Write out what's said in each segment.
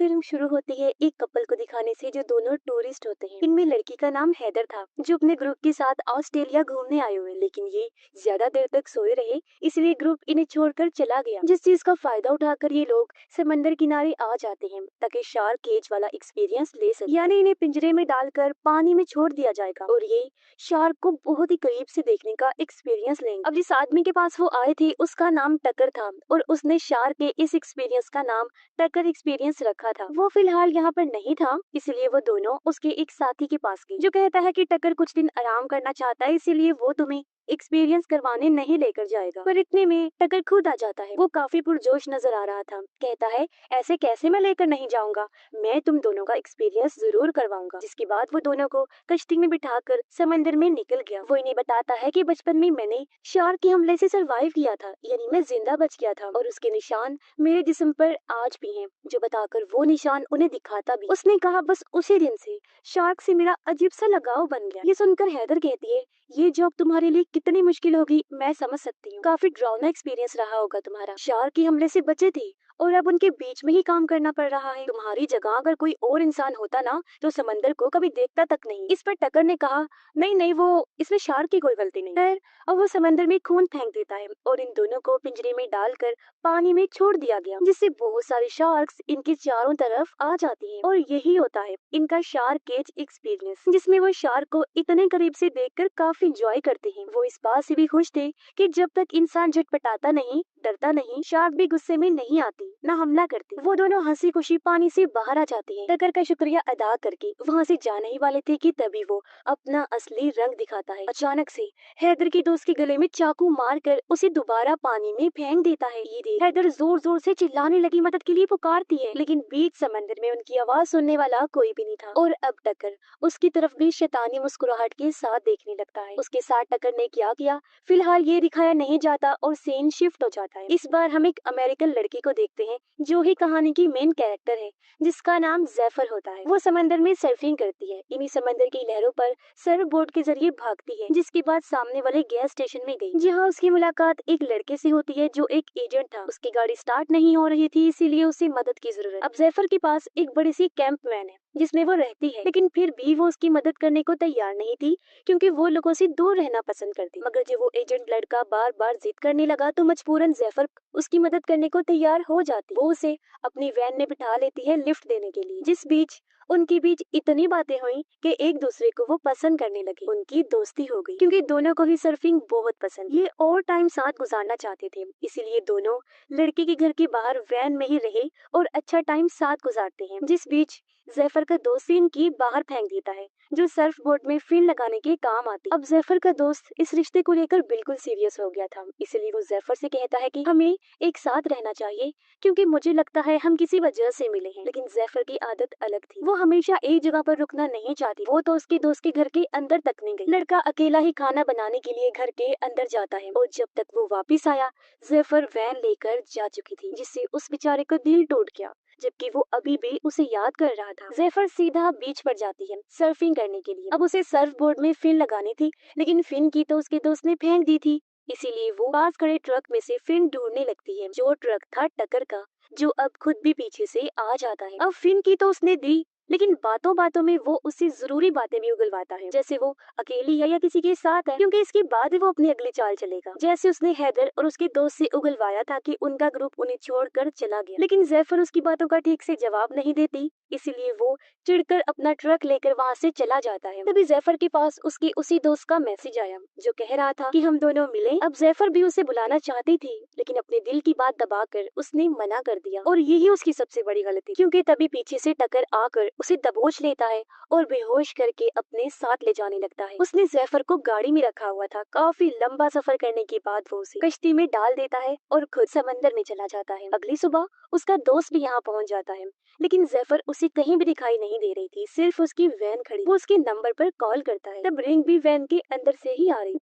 Film शुरू होती है एक कपल को दिखाने से जो दोनों टूरिस्ट होते हैं। इनमें लड़की का नाम हैदर था जो अपने ग्रुप के साथ ऑस्ट्रेलिया घूमने आए हुए, लेकिन ये ज्यादा देर तक सोए रहे, इसलिए ग्रुप इन्हें छोड़कर चला गया। जिस चीज का फायदा उठाकर ये लोग समंदर किनारे आ जाते हैं ताकि शार्क केज वाला एक्सपीरियंस ले सके, यानी इन्हें पिंजरे में डालकर पानी में छोड़ दिया जाएगा और ये शार्क को बहुत ही करीब से देखने का एक्सपीरियंस लेंगे। अब जिस आदमी के पास वो आए थे उसका नाम टकर था और उसने शार्क के इस एक्सपीरियंस का नाम टक्कर एक्सपीरियंस रखा था। वो फिलहाल यहाँ पर नहीं था, इसलिए वो दोनों उसके एक साथी के पास गई जो कहता है कि टक्कर कुछ दिन आराम करना चाहता है, इसीलिए वो तुम्हें एक्सपीरियंस करवाने नहीं लेकर जाएगा। पर इतने में टक्कर खुद आ जाता है। वो काफी पुरजोश नजर आ रहा था। कहता है, ऐसे कैसे मैं लेकर नहीं जाऊंगा, मैं तुम दोनों का एक्सपीरियंस जरूर करवाऊंगा। जिसके बाद वो दोनों को कश्ती में बिठाकर समंदर में निकल गया। वो इन्हें बताता है कि बचपन में मैंने शार्क के हमले से सरवाइव किया था, यानी मैं जिंदा बच गया था और उसके निशान मेरे जिस्म पर आज भी हैं, जो बताकर वो निशान उन्हें दिखाता भी। उसने कहा बस उसी दिन से शार्क से मेरा अजीब सा लगाव बन गया। ये सुनकर हैदर कहती है, ये जॉब तुम्हारे लिए कितनी मुश्किल होगी मैं समझ सकती हूँ। काफी डरावना एक्सपीरियंस रहा होगा तुम्हारा। शार्क के हमले से बचे थे और अब उनके बीच में ही काम करना पड़ रहा है। तुम्हारी जगह अगर कोई और इंसान होता ना तो समंदर को कभी देखता तक नहीं। इस पर टकर ने कहा, नहीं नहीं, वो इसमें शार्क की कोई गलती नहीं है। और वो समंदर में खून फेंक देता है और इन दोनों को पिंजरे में डालकर पानी में छोड़ दिया गया, जिससे बहुत सारे शार्क्स इनके चारों तरफ आ जाती हैं। और यही होता है इनका शार्क केज एक्सपीरियंस, जिसमें वो शार्क को इतने करीब से देखकर काफी एंजॉय करते हैं। वो इस बात से भी खुश थे कि जब तक इंसान झटपटाता नहीं, डरता नहीं, शार्क भी गुस्से में नहीं आती, न हमला करती। वो दोनों हंसी खुशी पानी से बाहर आ जाते हैं। टकर का शुक्रिया अदा करके वहाँ से जाने ही वाले थे कि तभी वो अपना असली रंग दिखाता है। अचानक से हैदर की दोस्त के गले में चाकू मारकर उसे दोबारा पानी में फेंक देता है। ये देख हैदर जोर जोर से चिल्लाने लगी, मदद के लिए पुकारती है, लेकिन बीच समंदर में उनकी आवाज सुनने वाला कोई भी नहीं था। और अब टक्कर उसकी तरफ भी शैतानी मुस्कुराहट के साथ देखने लगता है। उसके साथ टक्कर ने क्या किया फिलहाल ये दिखाया नहीं जाता और सीन शिफ्ट हो जाता है। इस बार हम एक अमेरिकन लड़की को देखते हैं जो ही कहानी की मेन कैरेक्टर है, जिसका नाम जैफर होता है। वो समंदर में सर्फिंग करती है, इन्हीं समंदर की लहरों पर सर्फ बोट के जरिए भागती है। जिसके बाद सामने वाले गैस स्टेशन में गई, जहाँ उसकी मुलाकात एक लड़के से होती है जो एक एजेंट था। उसकी गाड़ी स्टार्ट नहीं हो रही थी, इसीलिए उसे मदद की जरूरत। अब जैफर के पास एक बड़ी सी कैंप वैन है जिसमें वो रहती है, लेकिन फिर भी वो उसकी मदद करने को तैयार नहीं थी क्योंकि वो लोगों से दूर रहना पसंद करती। मगर जब वो एजेंट लड़का बार बार जिद करने लगा तो मजबूरन जैफर उसकी मदद करने को तैयार हो जाती। वो उसे अपनी वैन में बिठा लेती है लिफ्ट देने के लिए। जिस बीच उनके बीच इतनी बातें हुई कि एक दूसरे को वो पसंद करने लगे। उनकी दोस्ती हो गई क्योंकि दोनों को ही सर्फिंग बहुत पसंद। ये और टाइम साथ गुजारना चाहते थे, इसीलिए दोनों लड़के के घर के बाहर वैन में ही रहे और अच्छा टाइम साथ गुजारते हैं। जिस बीच जैफर का दोस्त इनकी बाहर फेंक देता है जो सर्फ बोर्ड में फिन लगाने के काम आती। अब जैफर का दोस्त इस रिश्ते को लेकर बिल्कुल सीरियस हो गया था, इसलिए वो जैफर से कहता है कि हमें एक साथ रहना चाहिए क्योंकि मुझे लगता है हम किसी वजह से मिले हैं। लेकिन जैफर की आदत अलग थी, वो हमेशा एक जगह पर रुकना नहीं चाहती। वो तो उसके दोस्त के घर के अंदर तक नहीं गई। लड़का अकेला ही खाना बनाने के लिए घर के अंदर जाता है और जब तक वो वापिस आया जैफर वैन लेकर जा चुकी थी, जिससे उस बेचारे का दिल टूट गया, जबकि वो अभी भी उसे याद कर रहा था। जैफर सीधा बीच पर जाती है सर्फिंग करने के लिए। अब उसे सर्फ बोर्ड में फिन लगानी थी, लेकिन फिन की तो उसके दोस्त ने फेंक दी थी, इसीलिए वो पास खड़े ट्रक में से फिन ढूंढने लगती है, जो ट्रक था टकर का, जो अब खुद भी पीछे से आ जाता है। अब फिन की तो उसने दी, लेकिन बातों बातों में वो उससे जरूरी बातें भी उगलवाता है, जैसे वो अकेली है या किसी के साथ है, क्योंकि इसके बाद वो अपनी अगली चाल चलेगा। जैसे उसने हैदर और उसके दोस्त से उगलवाया था कि उनका ग्रुप उन्हें छोड़कर चला गया, लेकिन जैफर उसकी बातों का ठीक से जवाब नहीं देती, इसीलिए वो चिढ़कर अपना ट्रक लेकर वहाँ से चला जाता है। तभी जैफर के पास उसके उसी दोस्त का मैसेज आया जो कह रहा था कि हम दोनों मिले। अब जैफर भी उसे बुलाना चाहती थी, लेकिन अपने दिल की बात दबाकर उसने मना कर दिया और यही उसकी सबसे बड़ी गलती, क्योंकि तभी पीछे से टक्कर आकर उसे दबोच लेता है और बेहोश करके अपने साथ ले जाने लगता है। उसने जैफर को गाड़ी में रखा हुआ था। काफी लंबा सफर करने के बाद वो उसे कश्ती में डाल देता है और खुद समंदर में चला जाता है। अगली सुबह उसका दोस्त भी यहाँ पहुँच जाता है, लेकिन जैफर उसे कहीं भी दिखाई नहीं दे रही थी, सिर्फ उसकी वैन खड़ी। वो उसके नंबर पर कॉल करता है, तब रिंग भी वैन के अंदर से ही आ रही।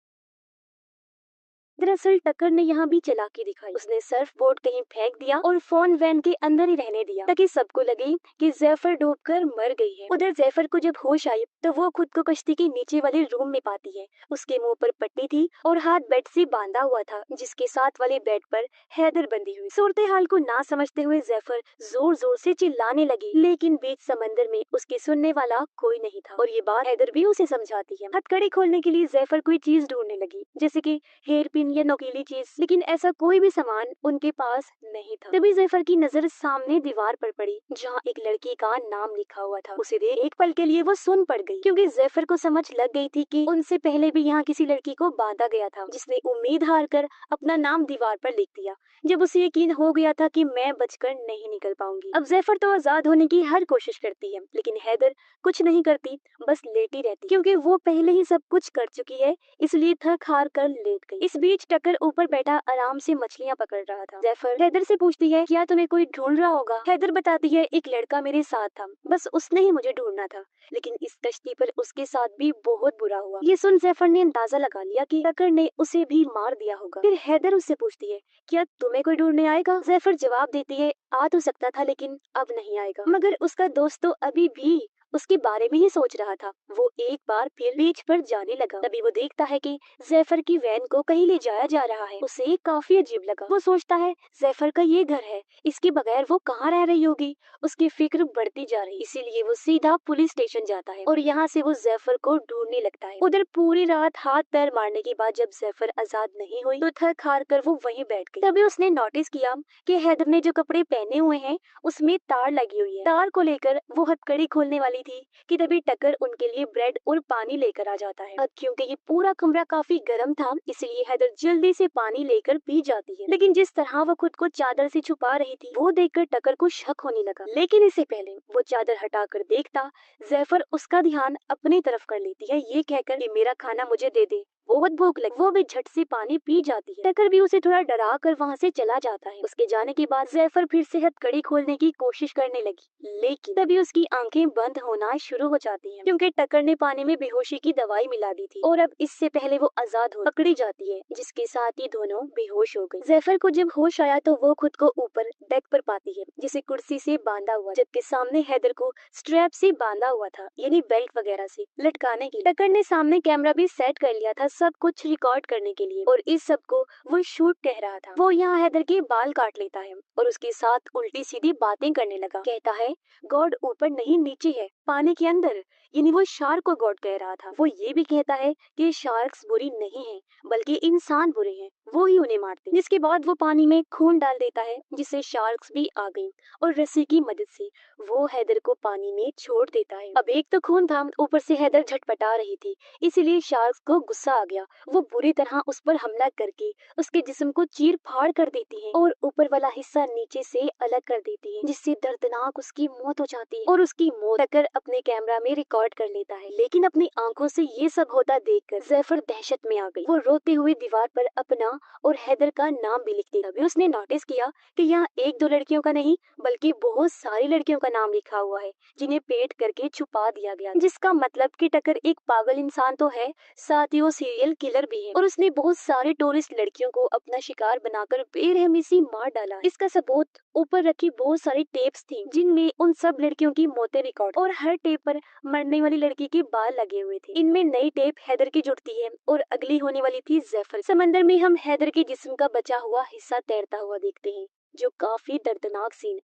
दरअसल टक्कर ने यहाँ भी चालाकी दिखाई। उसने सर्फ बोर्ड कहीं फेंक दिया और फोन वैन के अंदर ही रहने दिया ताकि सबको लगे कि जैफर डूबकर मर गई है। उधर जैफर को जब होश आई तो वो खुद को कश्ती के नीचे वाले रूम में पाती है। उसके मुंह पर पट्टी थी और हाथ बेड से बांधा हुआ था, जिसके साथ वाले बेड पर हैदर बंधी हुई। सूरत हाल को ना समझते हुए जैफर जोर जोर से चिल्लाने लगी, लेकिन बीच समंदर में उसके सुनने वाला कोई नहीं था और ये बात हैदर भी उसे समझाती है। हथकड़ी खोलने के लिए जैफर कोई चीज ढूंढने लगी, जैसे कि हेयर पिन या नोकीली चीज, लेकिन ऐसा कोई भी सामान उनके पास नहीं था। तभी जैफर की नजर सामने दीवार पर पड़ी, जहाँ एक लड़की का नाम लिखा हुआ था। उसे देख एक पल के लिए वो सुन पड़ गई, क्योंकि जैफर को समझ लग गई थी कि उनसे पहले भी यहाँ किसी लड़की को बांधा गया था, जिसने उम्मीद हार कर अपना नाम दीवार पर लिख दिया। जब उसे यकीन हो गया था कि मैं बचकर नहीं निकल पाऊंगी। अब जैफर तो आजाद होने की हर कोशिश करती है, लेकिन हैदर कुछ नहीं करती, बस लेटी रहती, क्योंकि वो पहले ही सब कुछ कर चुकी है, इसलिए थक हार कर लेट गई। इस बीच टक्कर ऊपर बैठा आराम से मछलियाँ पकड़ रहा था। जैफर हैदर से पूछती है, क्या तुम्हें कोई ढूंढ रहा होगा? हैदर बताती है, एक लड़का मेरे साथ था, बस उसने ही मुझे ढूंढना था, लेकिन इस कश्ती पर उसके साथ भी बहुत बुरा हुआ। ये सुन जैफर ने अंदाजा लगा लिया कि टक्कर ने उसे भी मार दिया होगा। फिर हैदर उससे पूछती है, क्या तुम्हें कोई ढूंढने आएगा? जैफर जवाब देती है, आ तो सकता था, लेकिन अब नहीं आएगा। मगर उसका दोस्त तो अभी भी उसके बारे में ही सोच रहा था। वो एक बार फिर बीच पर जाने लगा। तभी वो देखता है कि जैफर की वैन को कहीं ले जाया जा रहा है। उसे काफी अजीब लगा। वो सोचता है, जैफर का ये घर है, इसके बगैर वो कहाँ रह रही होगी। उसकी फिक्र बढ़ती जा रही, इसीलिए वो सीधा पुलिस स्टेशन जाता है और यहाँ से वो जैफर को ढूंढने लगता है। उधर पूरी रात हाथ पैर मारने के बाद जब जैफर आजाद नहीं हुई तो थक हार कर वो वहीं बैठ गई। तभी उसने नोटिस किया कि हैदर ने जो कपड़े पहने हुए हैं उसमें तार लगी हुई है। तार को लेकर वो हथकड़ी खोलने वाली थी कि तभी टक्कर उनके लिए ब्रेड और पानी लेकर आ जाता है। अब क्योंकि ये पूरा कमरा काफी गर्म था, इसलिए हैदर जल्दी से पानी लेकर पी जाती है, लेकिन जिस तरह वो खुद को चादर से छुपा रही थी वो देखकर टक्कर को शक होने लगा। लेकिन इससे पहले वो चादर हटाकर देखता, जैफर उसका ध्यान अपनी तरफ कर लेती है, ये कहकर कि मेरा खाना मुझे दे दे, बहुत भूख लगी। वो भी झट से पानी पी जाती है। टक्कर भी उसे थोड़ा डरा कर वहाँ से चला जाता है। उसके जाने के बाद जैफर फिर से हथकड़ी खोलने की कोशिश करने लगी, लेकिन तभी उसकी आंखें बंद होना शुरू हो जाती हैं, क्योंकि टक्कर ने पानी में बेहोशी की दवाई मिला दी थी और अब इससे पहले वो आजाद हो पकड़ी जाती है, जिसके साथ ही दोनों बेहोश हो गए। जैफर को जब होश आया तो वो खुद को ऊपर डेक पर पाती है, जिसे कुर्सी से बांधा हुआ, जबकि सामने हैदर को स्ट्रैप से बांधा हुआ था, यानी बेल्ट वगैरह से लटकाने के लिए। टक्कर ने सामने कैमरा भी सेट कर लिया था सब कुछ रिकॉर्ड करने के लिए, और इस सब को वो शूट कह रहा था। वो यहाँ हैदर के बाल काट लेता है और उसके साथ उल्टी सीधी बातें करने लगा। कहता है, गॉड ऊपर नहीं नीचे है, पानी के अंदर, यानी वो शार्क को गॉड कह रहा था। वो ये भी कहता है कि शार्क्स बुरी नहीं है, बल्कि इंसान बुरे हैं, वो ही उन्हें मारते। जिसके बाद वो पानी में खून डाल देता है, जिससे शार्क्स भी आ गई और रस्सी की मदद से वो हैदर को पानी में छोड़ देता है। अब एक तो खून था, ऊपर से हैदर झटपटा रही थी, इसीलिए शार्क्स को गुस्सा आ गया। वो बुरी तरह उस पर हमला करके उसके जिस्म को चीर फाड़ कर देती है और ऊपर वाला हिस्सा नीचे से अलग कर देती है, जिससे दर्दनाक उसकी मौत हो जाती है। और उसकी मौत टक्कर अपने कैमरा में रिकॉर्ड कर लेता है, लेकिन अपनी आंखों से ये सब होता देखकर जैफर दहशत में आ गई। वो रोते हुए दीवार पर अपना और हैदर का नाम भी लिख दिया। तभी उसने नोटिस किया कि यहाँ एक दो लड़कियों का नहीं, बल्कि बहुत सारी लड़कियों का नाम लिखा हुआ है, जिन्हें पेट करके छुपा दिया गया, जिसका मतलब कि टक्कर एक पागल इंसान तो है, साथ ही वो सीरियल किलर भी है, और उसने बहुत सारे टूरिस्ट लड़कियों को अपना शिकार बनाकर बेरहमी से मार डाला। इसका सबूत ऊपर रखी बहुत सारी टेप्स थी, जिनमें उन सब लड़कियों की मौतें रिकॉर्ड, और हर टेप पर मरने वाली लड़की के बाल लगे हुए थे। इनमें नई टेप हैदर की जुड़ती है और अगली होने वाली थी जैफर। समंदर में हम हैदर के जिस्म का बचा हुआ हिस्सा तैरता हुआ देखते हैं, जो काफी दर्दनाक सीन।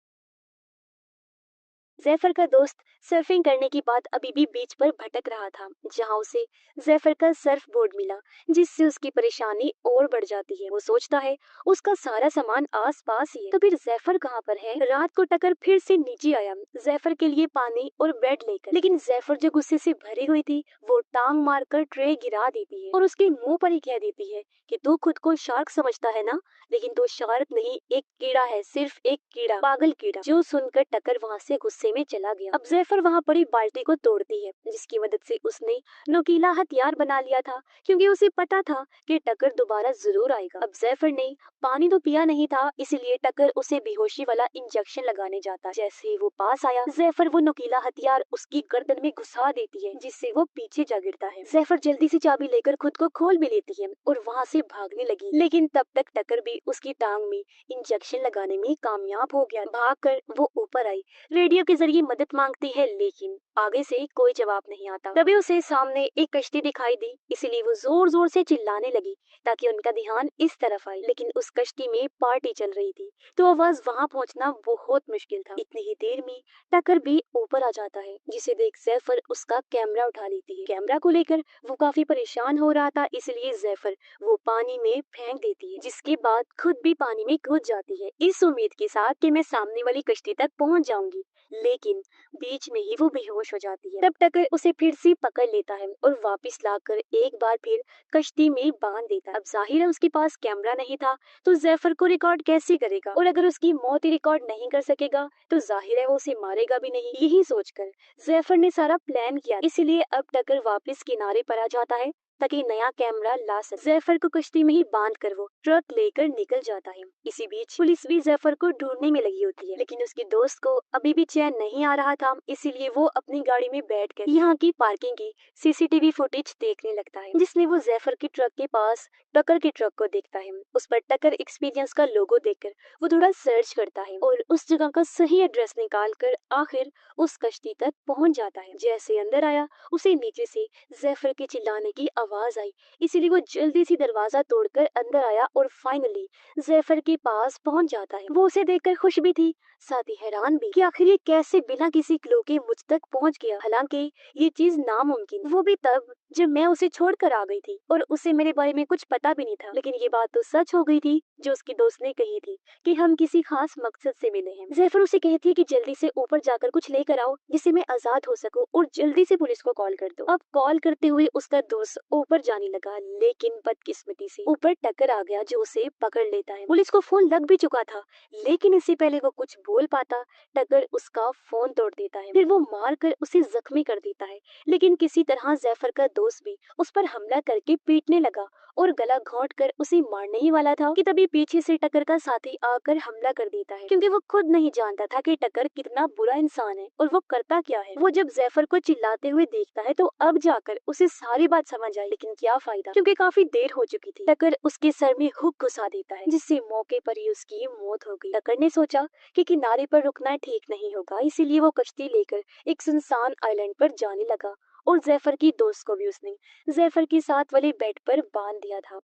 जैफर का दोस्त सर्फिंग करने की बात अभी भी बीच पर भटक रहा था, जहां उसे जैफर का सर्फ बोर्ड मिला, जिससे उसकी परेशानी और बढ़ जाती है। वो सोचता है उसका सारा सामान आस पास ही है, तो फिर जैफर कहाँ पर है। रात को टक्कर फिर से नीचे आया जैफर के लिए पानी और बेड लेकर, लेकिन जैफर जो गुस्से से भरी हुई थी वो टांग मारकर ट्रे गिरा देती है और उसके मुंह पर ही कह देती है कि तू खुद को शार्क समझता है ना, लेकिन तू शार्क नहीं, एक कीड़ा है, सिर्फ एक कीड़ा, पागल कीड़ा। जो सुनकर टक्कर वहाँ से गुस्से में में चला गया। अब जैफर वहाँ पड़ी बाल्टी को तोड़ती है, जिसकी मदद से उसने नुकीला हथियार बना लिया था, क्योंकि उसे पता था कि टकर दोबारा जरूर आएगा। अब जैफर ने पानी तो पिया नहीं था, इसलिए टकर उसे बेहोशी वाला इंजेक्शन लगाने जाता। जैसे ही वो पास आया, जैफर वो नुकीला हथियार उसकी गर्दन में घुसा देती है, जिससे वो पीछे जा गिरता है। जैफर जल्दी से चाबी लेकर खुद को खोल भी लेती है और वहाँ से भागने लगी, लेकिन तब तक टकर भी उसकी टांग में इंजेक्शन लगाने में कामयाब हो गया। भागकर वो ऊपर आई, रेडियो के जरिए मदद मांगती है, लेकिन आगे से कोई जवाब नहीं आता। तभी उसे सामने एक कश्ती दिखाई दी, इसलिए वो जोर जोर से चिल्लाने लगी ताकि उनका ध्यान इस तरफ आए। लेकिन उस कश्ती में पार्टी चल रही थी, तो आवाज वहाँ पहुँचना बहुत मुश्किल था। इतनी ही देर में टकर भी ऊपर आ जाता है, जिसे देख जैफर उसका कैमरा उठा लेती है। कैमरा को लेकर वो काफी परेशान हो रहा था, इसलिए जैफर वो पानी में फेंक देती है, जिसके बाद खुद भी पानी में कूद जाती है, इस उम्मीद के साथ कि मैं सामने वाली कश्ती तक पहुंच जाऊंगी। लेकिन बीच में ही वो बेहोश हो जाती है। तब टकर उसे फिर से पकड़ लेता है और वापस लाकर एक बार फिर कश्ती में बांध देता है। अब जाहिर है उसके पास कैमरा नहीं था, तो जैफर को रिकॉर्ड कैसे करेगा, और अगर उसकी मौत ही रिकॉर्ड नहीं कर सकेगा तो जाहिर है वो उसे मारेगा भी नहीं। यही सोचकर जैफर ने सारा प्लान किया, इसलिए अब टकर वापस किनारे पर आ जाता है ताकि नया कैमरा ला सके। जैफर को कश्ती में ही बांध कर वो ट्रक लेकर निकल जाता है। इसी बीच पुलिस भी जैफर को ढूंढने में लगी होती है, लेकिन उसके दोस्त को अभी भी चैन नहीं आ रहा था, इसीलिए वो अपनी गाड़ी में बैठकर यहाँ की पार्किंग की सीसीटीवी फुटेज देखने लगता है, जिसमें वो जैफर की ट्रक के पास टकर के ट्रक को देखता है। उस पर टकर एक्सपीरियंस का लोगो देखकर वो थोड़ा सर्च करता है और उस जगह का सही एड्रेस निकाल कर आखिर उस कश्ती तक पहुंच जाता है। जैसे अंदर आया, उसे नीचे से जैफर के चिल्लाने की आवाज आई, इसीलिए वो जल्दी से दरवाजा तोड़कर अंदर आया और फाइनली जैफर के पास पहुंच जाता है। वो उसे देखकर खुश भी थी, साथ ही हैरान भी कि आखिर ये कैसे बिना किसी क्लू के मुझ तक पहुंच गया। हालांकि ये चीज नामुमकिन, वो भी तब जब मैं उसे छोड़कर आ गई थी और उसे मेरे बारे में कुछ पता भी नहीं था। लेकिन ये बात तो सच हो गई थी जो उसकी दोस्त ने कही थी कि हम किसी खास मकसद से मिले हैं। जैफर उसे कहती है कि जल्दी से ऊपर जाकर कुछ लेकर आओ जिससे मैं आजाद हो सकूं, और जल्दी से पुलिस को कॉल कर दो। अब कॉल करते हुए उसका दोस्त ऊपर जाने लगा, लेकिन बदकिस्मती से ऊपर टक्कर आ गया जो उसे पकड़ लेता है। पुलिस को फोन लग भी चुका था, लेकिन इससे पहले वो कुछ बोल पाता टक्कर उसका फोन तोड़ देता है, फिर वो मार कर उसे जख्मी कर देता है। लेकिन किसी तरह जैफर का दोस्त भी उस पर हमला करके पीटने लगा और गला घोंट कर उसे मारने ही वाला था कि तभी पीछे से टक्कर का साथी आकर हमला कर देता है, क्योंकि वो खुद नहीं जानता था कि टक्कर कितना बुरा इंसान है और वो करता क्या है। वो जब जैफर को चिल्लाते हुए देखता है तो अब जाकर उसे सारी बात समझ आई, लेकिन क्या फायदा, क्योंकि काफी देर हो चुकी थी। टक्कर उसके सर में हुक घुसा देता है, जिससे मौके पर ही उसकी मौत हो गई। टक्कर ने सोचा कि किनारे पर रुकना ठीक नहीं होगा, इसीलिए वो कश्ती लेकर एक सुनसान आइलैंड पर जाने लगा और जैफर की दोस्त को भी उसने जैफर के साथ वाले बेड पर बांध दिया था।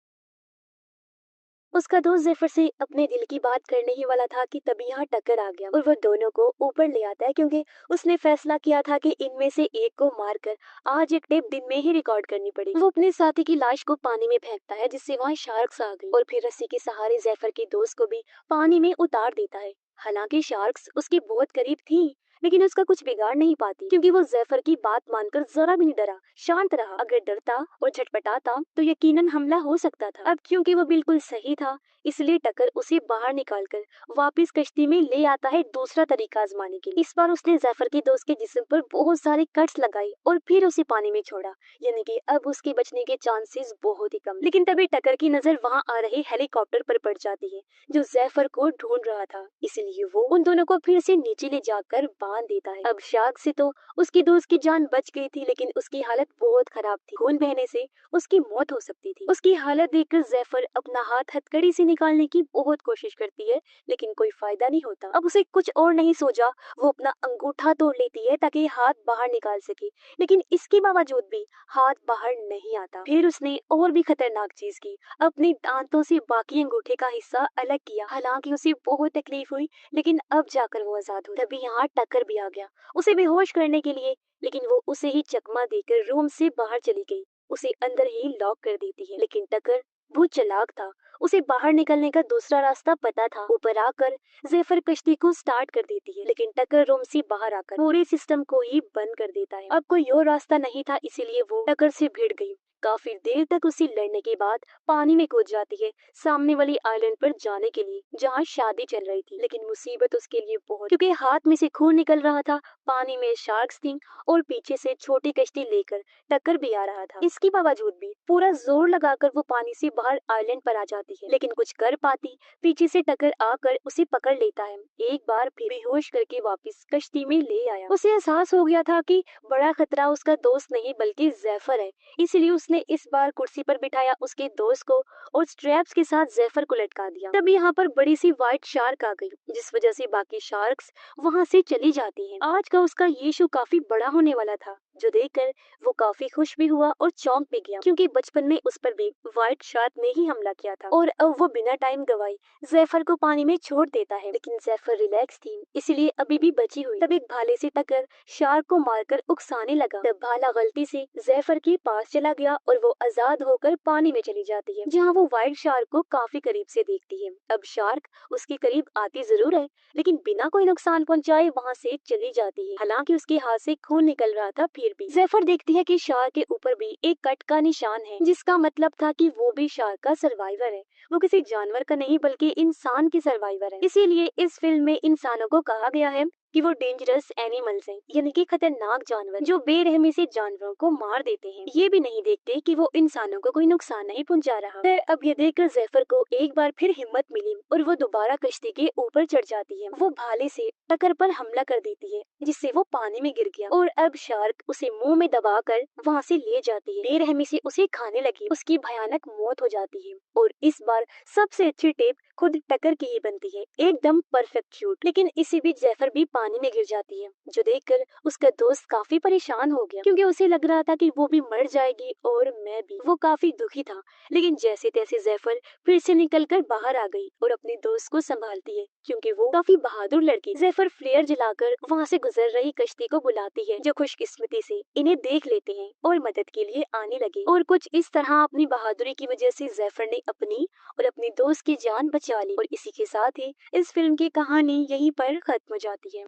उसका दोस्त जेफर से अपने दिल की बात करने ही वाला था कि तभी यहाँ टक्कर आ गया और वो दोनों को ऊपर ले आता है, क्योंकि उसने फैसला किया था कि इनमें से एक को मारकर आज एक टेप दिन में ही रिकॉर्ड करनी पड़ेगी। वो अपने साथी की लाश को पानी में फेंकता है, जिससे वहाँ शार्क्स आ गई और फिर रस्सी के सहारे जेफर के दोस्त को भी पानी में उतार देता है। हालांकि शार्क्स उसके बहुत करीब थी, लेकिन उसका कुछ बिगाड़ नहीं पाती, क्योंकि वो जेफर की बात मानकर जरा भी नहीं डरा, शांत रहा। अगर डरता और झटपटाता तो यकीनन हमला हो सकता था। अब क्योंकि वो बिल्कुल सही था, इसलिए टक्कर उसे बाहर निकालकर वापस कश्ती में ले आता है दूसरा तरीका आजमाने के लिए। इस बार उसने जेफर के दोस्त के जिस्म पर बहुत सारे कट्स लगाए और फिर उसे पानी में छोड़ा, यानी कि अब उसके बचने के चांसेस बहुत ही कम। लेकिन तभी टक्कर की नजर वहाँ आ रहे हेलीकॉप्टर पर पड़ जाती है जो जेफर को ढूंढ रहा था, इसलिए वो उन दोनों को फिर से नीचे ले जाकर बांध देता है। अब शार्क से तो उसकी दोस्त की जान बच गई थी, लेकिन उसकी हालत बहुत खराब थी, खून बहने से उसकी मौत हो सकती थी। उसकी हालत देखकर जेफर अपना हाथ हथकड़ी से निकालने की बहुत कोशिश करती है, लेकिन कोई फायदा नहीं होता। अब उसे कुछ और नहीं सोचा, वो अपना अंगूठा तोड़ लेती है ताकि हाथ बाहर निकाल सके, लेकिन इसके बावजूद भी हाथ बाहर नहीं आता। फिर उसने और भी खतरनाक चीज की, अपने दांतों से बाकी अंगूठे का हिस्सा अलग किया। हालांकि उसे बहुत तकलीफ हुई, लेकिन अब जाकर वो आजाद हुई। तभी यहाँ टक्कर भी आ गया उसे बेहोश करने के लिए, लेकिन वो उसे ही चकमा देकर रूम से बाहर चली गई, उसे अंदर ही लॉक कर देती है। लेकिन टक्कर बहुत चालाक था, उसे बाहर निकलने का दूसरा रास्ता पता था। ऊपर आकर जेफर कश्ती को स्टार्ट कर देती है, लेकिन टक्कर रूम से बाहर आकर पूरे सिस्टम को ही बंद कर देता है। अब कोई और रास्ता नहीं था, इसीलिए वो टक्कर से भिड़ गई। काफी देर तक उसे लड़ने के बाद पानी में कूद जाती है सामने वाली आइलैंड पर जाने के लिए जहाँ शादी चल रही थी। लेकिन मुसीबत उसके लिए बहुत, क्योंकि हाथ में से खून निकल रहा था, पानी में शार्क्स थी और पीछे से छोटी कश्ती लेकर टक्कर भी आ रहा था। इसके बावजूद भी पूरा जोर लगाकर वो पानी से बाहर आइलैंड पर आ जाती है, लेकिन कुछ कर पाती पीछे से टक्कर आकर उसे पकड़ लेता है। एक बार फिर बेहोश करके वापस कश्ती में ले आया। उसे एहसास हो गया था कि बड़ा खतरा उसका दोस्त नहीं बल्कि जैफर है, इसलिए उसने इस बार कुर्सी पर बिठाया उसके दोस्त को और स्ट्रैप्स के साथ जैफर को लटका दिया। तब यहाँ पर बड़ी सी व्हाइट शार्क आ गई, जिस वजह से बाकी शार्क्स वहाँ से चली जाती हैं। आज का उसका ये शो काफी बड़ा होने वाला था, जो देखकर वो काफी खुश भी हुआ और चौंक भी गया, क्योंकि बचपन में उस पर भी व्हाइट शार्क ने ही हमला किया था। और अब वो बिना टाइम गवाए जैफर को पानी में छोड़ देता है, लेकिन जैफर रिलैक्स थी इसलिए अभी भी बची हुई। तब एक भाले से टक्कर शार्क को मारकर उकसाने लगा। तब भाला गलती से जैफर के पास चला गया और वो आजाद होकर पानी में चली जाती है, जहाँ वो व्हाइट शार्क को काफी करीब से देखती है। अब शार्क उसके करीब आती जरूर है, लेकिन बिना कोई नुकसान पहुंचाए वहाँ से चली जाती है। हालांकि उसके हाथ से खून निकल रहा था, फिर भी जैफर देखती है कि शार्क के ऊपर भी एक कट का निशान है, जिसका मतलब था कि वो भी शार्क का सर्वाइवर है। वो किसी जानवर का नहीं बल्कि इंसान की सर्वाइवर है। इसीलिए इस फिल्म में इंसानों को कहा गया है कि वो डेंजरस एनिमल्स हैं, यानी कि खतरनाक जानवर जो बेरहमी से जानवरों को मार देते हैं। ये भी नहीं देखते कि वो इंसानों को कोई नुकसान नहीं पहुंचा रहा है। अब ये देखकर जैफर को एक बार फिर हिम्मत मिली और वो दोबारा कश्ती के ऊपर चढ़ जाती है। वो भाले से टक्कर पर हमला कर देती है, जिससे वो पानी में गिर गया और अब शार्क उसे मुंह में दबाकर वहाँ से ले जाती है। बेरहमी से उसे खाने लगी। उसकी भयानक मौत हो जाती है और इस बार सबसे अच्छी टेप खुद टक्कर की ही बनती है, एकदम परफेक्ट शूट। लेकिन इसी बीच जैफर भी पानी में गिर जाती है, जो देखकर उसका दोस्त काफी परेशान हो गया, क्योंकि उसे लग रहा था कि वो भी मर जाएगी और मैं भी। वो काफी दुखी था, लेकिन जैसे तैसे जैफर फिर से निकलकर बाहर आ गई और अपने दोस्त को संभालती है, क्योंकि वो काफी बहादुर लड़की। जैफर फ्लेयर जलाकर वहाँ से गुजर रही कश्ती को बुलाती है, जो खुशकिस्मती से इन्हें देख लेते हैं और मदद के लिए आने लगे। और कुछ इस तरह अपनी बहादुरी की वजह से जैफर ने अपनी और अपने दोस्त की जान बचा ली। और इसी के साथ ही इस फिल्म की कहानी यहीं पर खत्म हो जाती है।